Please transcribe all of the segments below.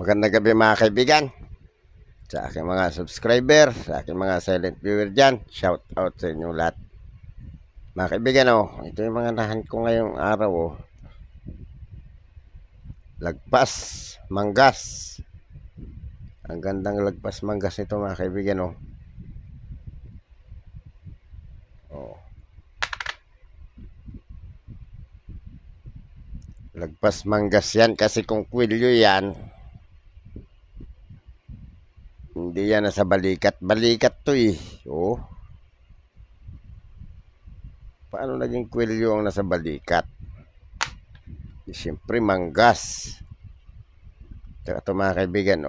Magandang gabi mga kaibigan, sa aking mga subscriber, sa aking mga silent viewer dyan. Shout out sa inyo lahat mga kaibigan. Ito yung mga nahan ko ngayong araw. Lagpas manggas. Ang gandang lagpas manggas nito mga kaibigan. Lagpas manggas yan kasi kung kwilyo yan, hindi yan nasa balikat. Balikat to eh. Paano naging kwilyo ang nasa balikat? Siyempre manggas. Tsaka ito mga kaibigan,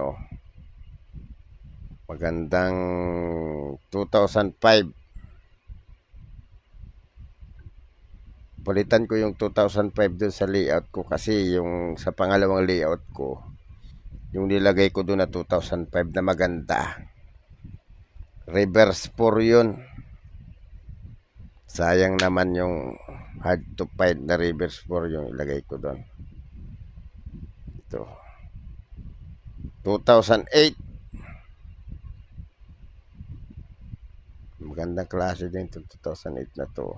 magandang 2005. Palitan ko yung 2005 dun sa layout ko kasi yung sa pangalawang layout ko, yung nilagay ko dun na 2005 na maganda. Reverse 4 yun. Sayang naman yung hard to find na reverse 4 yung ilagay ko dun. Ito 2008. Magandang klase din ito, 2008 na to.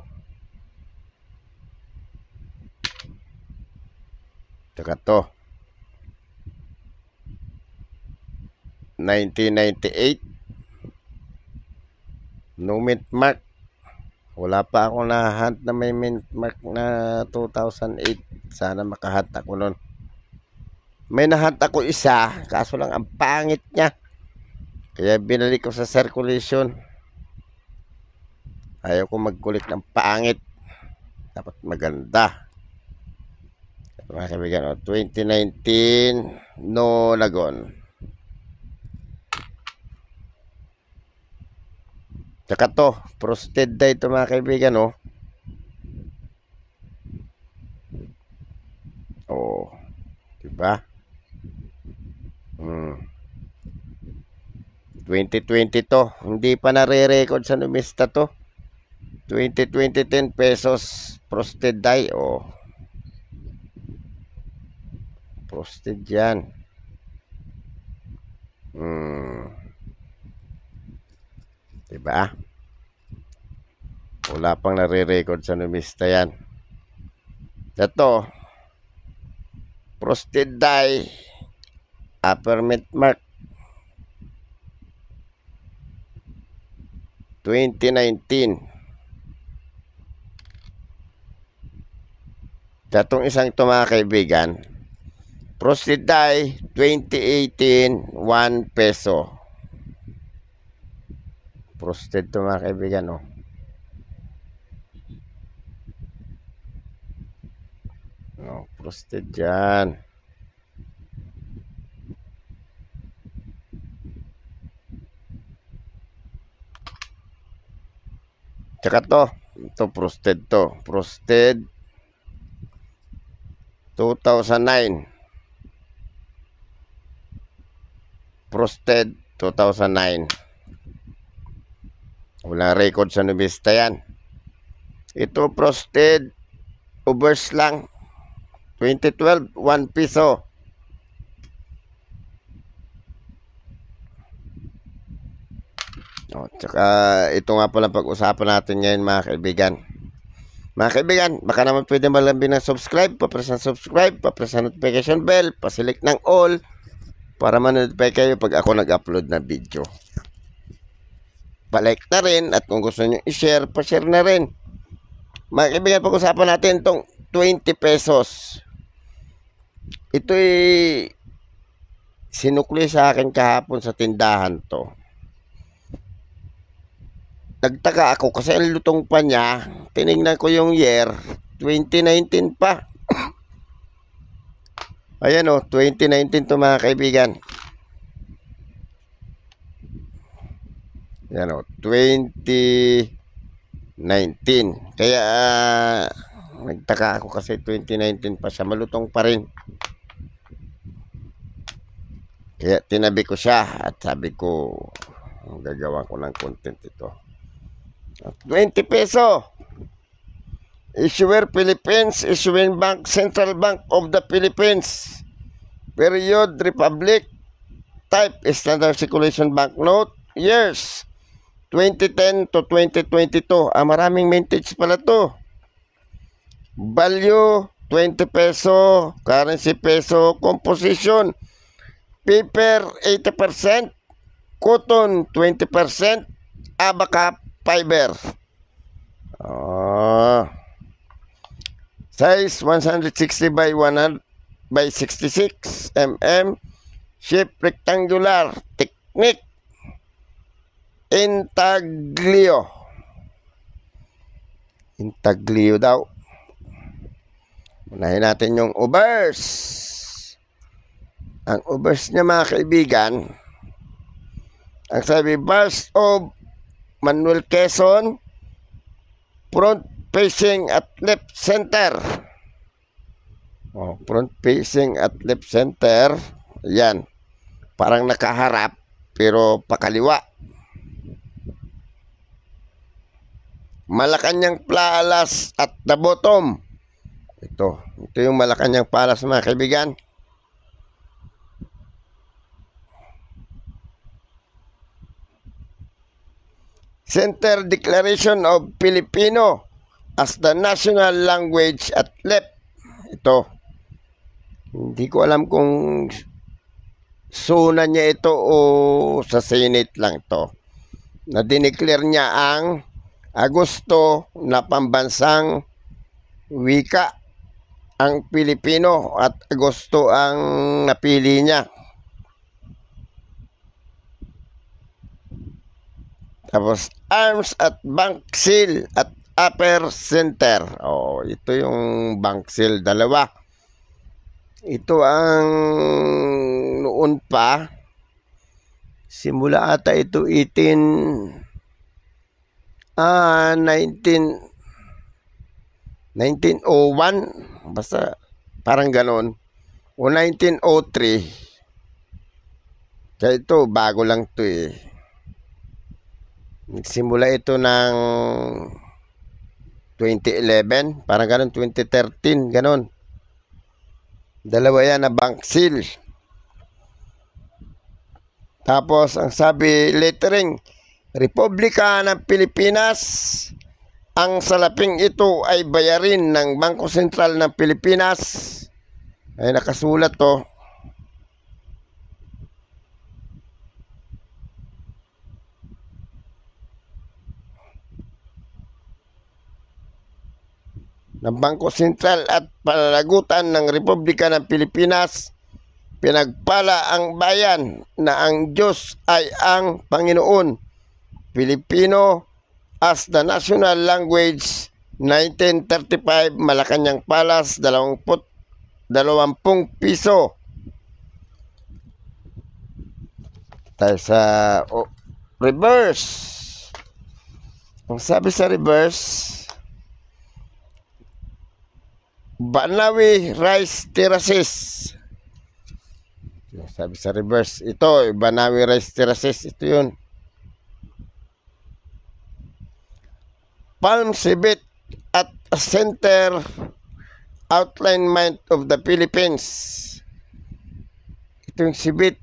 Tsaka to 1998. No mint mark. Wala pa ako na-hunt na may mint mark na 2008. Sana makahunt ako nun. May na-hunt ako isa, kaso lang ang pangit niya. Kaya binalik ko sa circulation. Ayaw ko magkulit ng pangit. Dapat maganda. Mga kaibigan, 2019 no lagon. Tsaka to, frosted dye ito mga kaibigan, diba? 2020 to, hindi pa nare-record sa numista to. 2020 10 pesos frosted dye, frosted yan. Diba? Wala pang nare-record sa numista yan. Ito frosted dye upper mint mark 2019. Itong isang ito mga kaibigan, frosted dye 2018 1 peso. Frosted ito mga kaibigan, frosted yan. Tsaka ito frosted to. Frosted 2009. Frosted 2009. Walang record sa numista yan. Ito frosted overs lang 2012 1 peso. Tsaka ito nga pala pag-usapan natin ngayon mga kaibigan. Mga kaibigan, baka naman pwede malambing ng subscribe, papress ng subscribe, papress ng notification bell, pasilik ng all para ma-notify kayo pag ako nag-upload na video. Pa-like na rin at kung gusto nyo i-share, pa-share na rin. Mga kaibigan, pag-usapan natin itong 20 pesos. Ito'y sinukli sa akin kahapon sa tindahan to. Nagtaka ako kasi ang lutong pa niya. Tinignan ko yung year 2019 pa. Ayan 2019 to mga kaibigan. Ayan 2019. Kaya nagtaka ako kasi 2019 pa siya. Malutong pa rin. Kaya tinabi ko siya at sabi ko gagawa ko ng content ito. 20 peso. Issuer Philippines, Issuing Bank, Central Bank of the Philippines. Period, Republic. Type, Standard Circulation Banknote. Years, 2010 to 2022. Maraming mintage pala to. Value, 20 peso. Currency peso. Composition, paper, 80%. Cotton, 20%. Abaca fiber. Size 160 by 100 by 66 mm. Shape rectangular. Technique intaglio. Intaglio daw. Unahin natin yung obverse. Ang obverse niya, mga kaibigan, ang sabi, bust of Manuel Quezon, front facing at left center. Front facing at left center. Yan. Parang nakaharap pero pakaliwa. Malacanang Palace at the bottom. Ito yung Malacanang Palace, mga kaibigan. Center Declaration of Filipino as the national language at left. Ito. Hindi ko alam kung suna niya ito o sa Senate lang ito. Na dineclare niya ang Agosto na pambansang wika ang Pilipino at Agosto ang napili niya. Tapos arms at bank seal at upper center. Ito yung bank seal, dalawa. Ito ang noon pa. Simula ata ito 1901. Basta parang ganon. O 1903. Kaya ito, bago lang ito eh. Nagsimula ito ng 2011, parang ganun, 2013, ganun. Dalawa yan na bank seal. Tapos, ang sabi, lettering, Republika ng Pilipinas, ang salaping ito ay bayarin ng Bangko Sentral ng Pilipinas. Ay nakasulat to. Ng Bangko Sentral at Pananagutan ng Republika ng Pilipinas, pinagpala ang bayan na ang Diyos ay ang Panginoon, Filipino as the national language, 1935, Malacanang Palace, 20 piso. Tayo sa reverse. Ang sabi sa reverse, Banawi Rice Terraces. Sabi sa reverse, ito, Banawi Rice Terraces, ito yun. Palm Cebit at a center outlinement of the Philippines. Ito yung Cebit.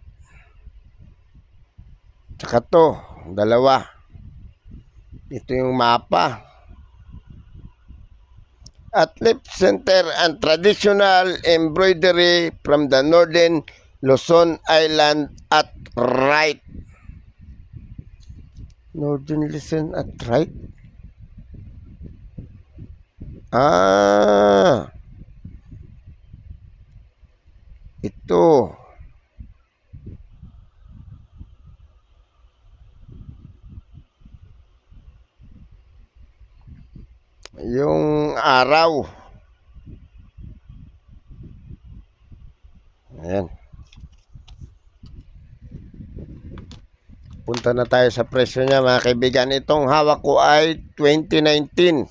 Tsaka to, dalawa. Ito yung mapa. At left center and traditional embroidery from the northern Luzon Island at right. Northern Luzon at right? Ito. Yung araw. Ayan. Punta na tayo sa presyo niya, mga kaibigan. Itong hawak ko ay 2019.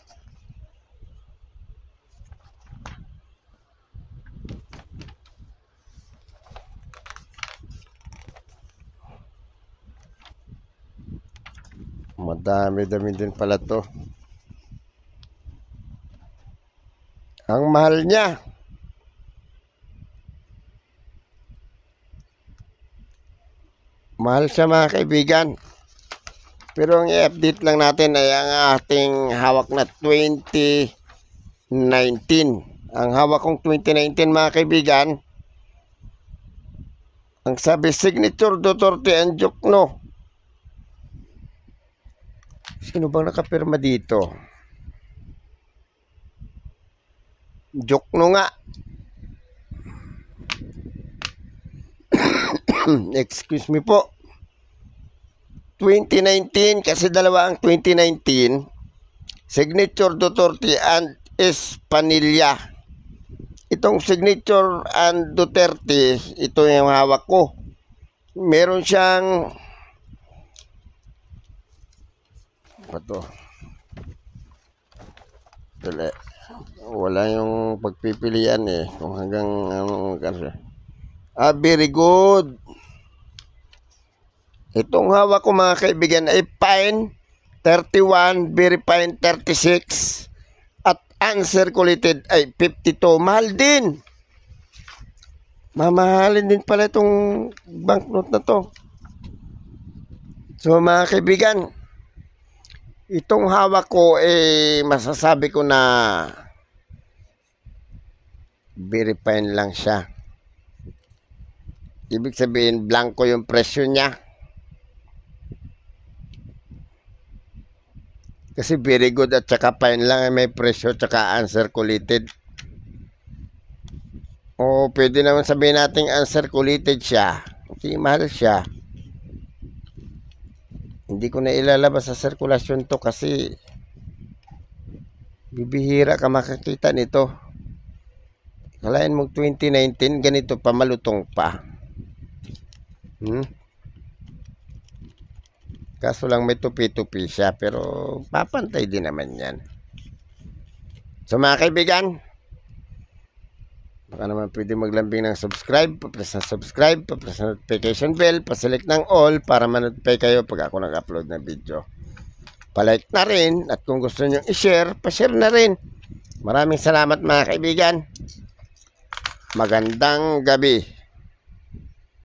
Madami-dami din pala to. Ang mahal niya, Mahal siya mga kaibigan. Pero ang i-update lang natin ay ang ating hawak na 2019. Ang hawak kong 2019 mga kaibigan, ang sabi signature Duterte and Jokno. Sino bang nakapirma dito? Jokno nga. Excuse me po. 2019 kasi dalawa ang 2019. Signature Duterte and Espanilla. Itong signature and Duterte, ito yung hawak ko. Meron siyang wala yung pagpipilian eh kung hanggang ano kasi. Very good. Itong hawak ko mga kaibigan ay Pine 31, Very Pine 36 at uncirculated ay 52. Mahal din. Mamahalin din pala itong banknote na to. So mga kaibigan, itong hawak ko masasabi ko na very fine lang siya. Ibig sabihin blanco yung presyo niya. Kasi very good at saka fine lang may presyo tsaka uncirculated. O pwede naman sabihin natin uncirculated siya. Kasi mahal siya. Hindi ko na ilalabas sa sirkulasyon to kasi bibihira ka makakita nito. Kalain mo 2019 ganito pa malutong pa. Kaso lang may tupi-tupi siya pero papantay din naman yan. So mga kaibigan, baka naman pwede maglambing ng subscribe, pa-press ng subscribe, pa-press ng notification bell, pa-select ng all para ma-notify kayo pag ako nag-upload ng video. Pa-like na rin at kung gusto nyo i-share, pa-share na rin. Maraming salamat mga kaibigan. Magandang gabi.